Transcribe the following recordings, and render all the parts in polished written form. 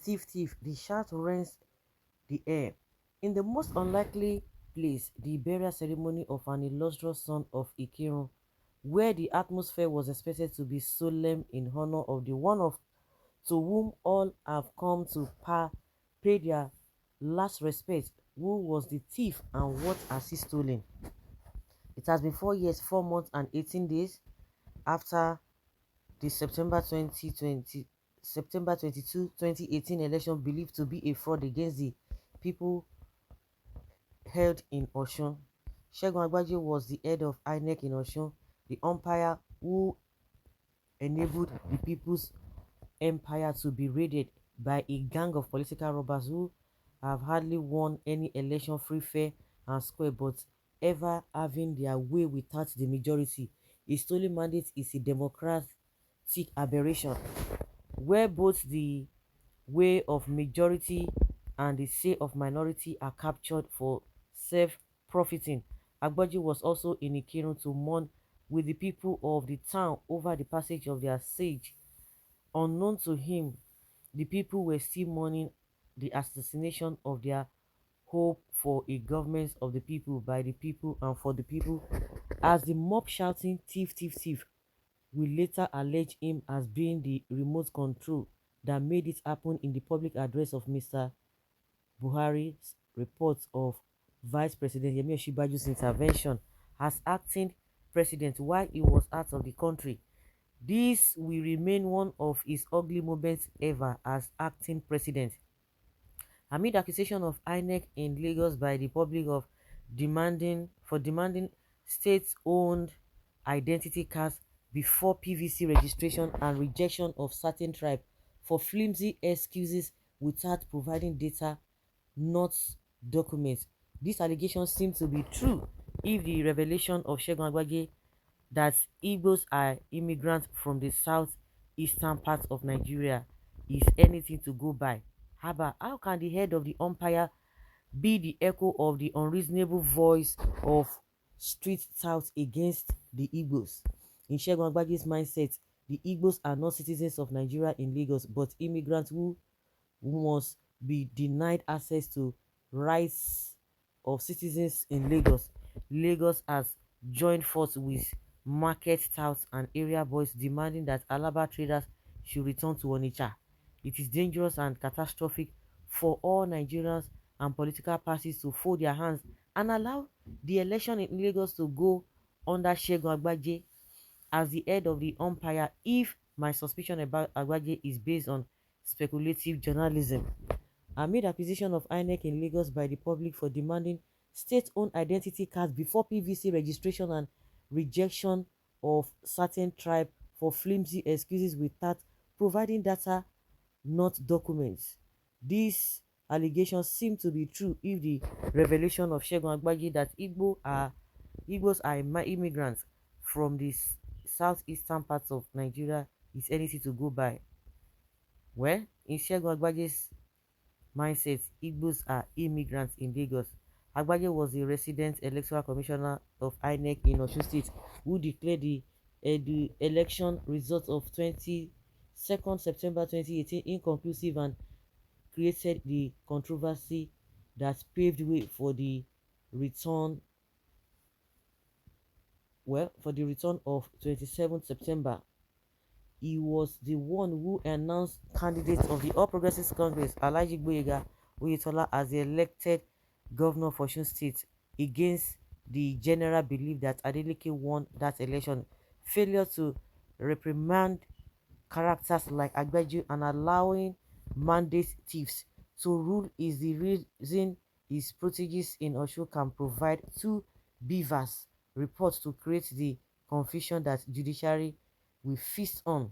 thief, thief, the shout rends the air. In the most unlikely place, the burial ceremony of an illustrious son of Ikirun, where the atmosphere was expected to be solemn in honor of the one of to whom all have come to pay their last respect, who was the thief and what has he stolen. It has been 4 years, 4 months, and 18 days after the September 22, 2018 election believed to be a fraud against the people held in Osun. Segun Agbaje was the head of Inec in Osun, the umpire who enabled the people's empire to be raided by a gang of political robbers who have hardly won any election free, fair, and square, but ever having their way without the majority. A stolen mandate is a democratic aberration where both the way of majority and the say of minority are captured for self-profiting. Agbaji was also in Ikirun to mourn with the people of the town over the passage of their sage. Unknown to him, the people were still mourning the assassination of their hope for a government of the people, by the people, and for the people, as the mob shouting thief, thief, thief will later allege him as being the remote control that made it happen in the public address of Mr. Buhari's reports of Vice President Yemi Osinbajo's intervention as acting president while he was out of the country. This will remain one of his ugly moments ever as acting president. Amid accusation of INEC in Lagos by the public of demanding state-owned identity cards before PVC registration and rejection of certain tribe for flimsy excuses without providing data, not documents. These allegations seem to be true if the revelation of Segun Agbaje that Igbos are immigrants from the southeastern part of Nigeria is anything to go by. However, how can the head of the umpire be the echo of the unreasonable voice of street touts against the Igbos? In Segun Agbaje's mindset, the Igbos are not citizens of Nigeria in Lagos, but immigrants who must be denied access to rights of citizens in Lagos. Lagos has joined force with market touts and area boys demanding that Alaba traders should return to Onitsha. It is dangerous and catastrophic for all Nigerians and political parties to fold their hands and allow the election in Lagos to go under Segun Agbaje as the head of the umpire if my suspicion about Agbaje is based on speculative journalism. Amid acquisition of INEC in Lagos by the public for demanding state-owned identity cards before PVC registration and rejection of certain tribe for flimsy excuses without providing data, not documents. These allegations seem to be true if the revelation of Segun Agbaje that Igbos are immigrants from the southeastern parts of Nigeria is anything to go by. Well, in Segun Agbaje's mindset, Igbos are immigrants in Lagos. Agbaje was the resident electoral commissioner of INEC in Osun State, who declared the election results of 22nd September 2018 inconclusive and created the controversy that paved way for the return of 27th September. He was the one who announced candidate of the All Progressives Congress, Alhaji Gboyega Oyetola, as the elected governor of Osun State against the general belief that Adeleke won that election. Failure to reprimand characters like Agbeju and allowing mandate thieves to rule is the reason his proteges in Osun can provide two beavers reports to create the confusion that judiciary will feast on.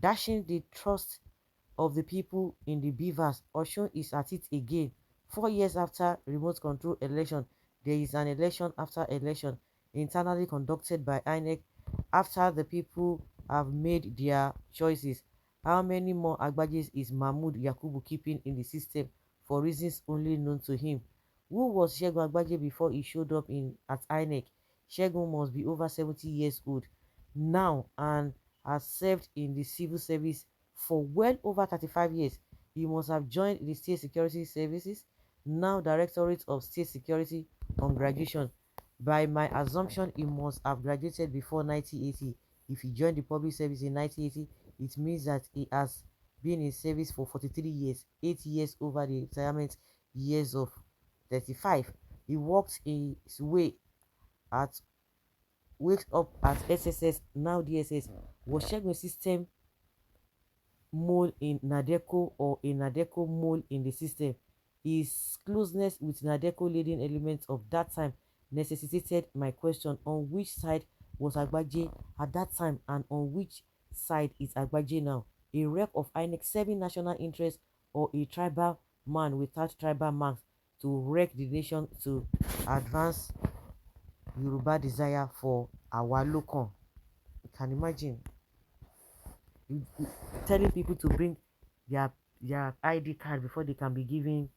Dashing the trust of the people in the beavers, Osun is at it again. 4 years after remote control election, there is an election after election internally conducted by INEC after the people have made their choices. How many more Agbajes is Mahmood Yakubu keeping in the system for reasons only known to him? Who was Segun Agbaje before he showed up at INEC? Segun must be over 70 years old now and has served in the civil service for well over 35 years. He must have joined the State Security Services, now Directorate of State Security, on graduation. By my assumption, he must have graduated before 1980. If he joined the public service in 1980, it means that he has been in service for 43 years, 8 years over the retirement years of 35. He worked his way at wakes up at SSS, now DSS. Was Segun system mole in Nadeco or a Nadeco mole in the system? His closeness with Nadeco leading elements of that time necessitated my question: on which side was Agbaje at that time, and on which side is Agbaje now? A rep of INEC serving national interest, or a tribal man without tribal marks to wreck the nation to advance Yoruba desire for our local? You can imagine telling people to bring their their ID card before they can be given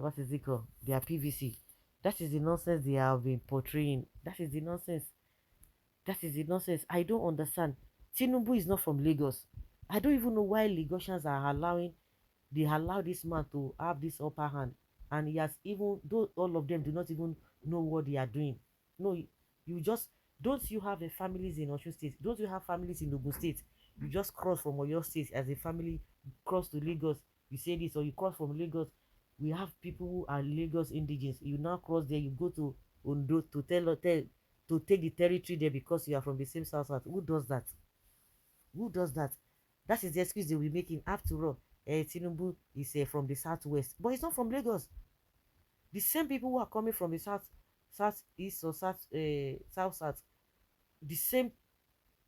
what is it called, their PVC. That is the nonsense they have been portraying. That is the nonsense. That is the nonsense. I don't understand. Tinubu is not from Lagos. I don't even know why Lagosians are allowing they allow this man to have this upper hand, and he has even though all of them do not even know what they are doing. No, you just don't you have a families in Osun State? Don't you have families in Ogun State? You just cross from Oyo State as a family, cross to Lagos. You say this, or you cross from Lagos. We have people who are Lagos indigenes. You now cross there. You go to Ondo to tell to take the territory there because you are from the same south. Who does that? Who does that? That is the excuse they will be making. After all, Tinubu is from the southwest, but he's not from Lagos. The same people who are coming from the southeast or south, the same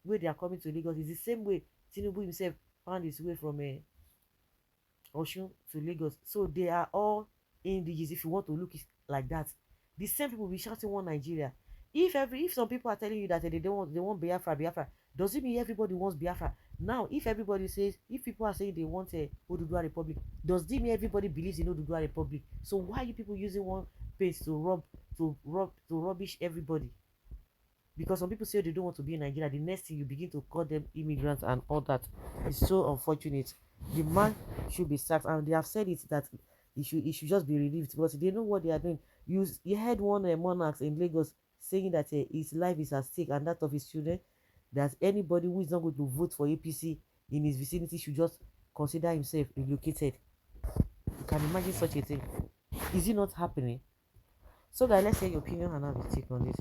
way they are coming to Lagos is the same way Tinubu himself found his way from Osun to Lagos. So they are all indigenous. If you want to look it like that, the same people will be shouting one Nigeria. If some people are telling you that they want Biafra, does it mean everybody wants Biafra? Now, if people are saying they want a Oduduwa Republic, does it mean everybody believes in Oduduwa Republic? So why are you people using one pace to rubbish everybody? Because some people say they don't want to be in Nigeria, the next thing you begin to call them immigrants and all that. It's so unfortunate. The man should be sacked, and they have said it that he should just be relieved because they know what they are doing. You heard one monarch in Lagos saying that his life is at stake and that of his children. That anybody who is not going to vote for APC in his vicinity should just consider himself relocated. You can imagine such a thing. Is it not happening? So guys, let's hear your opinion and have a take on this.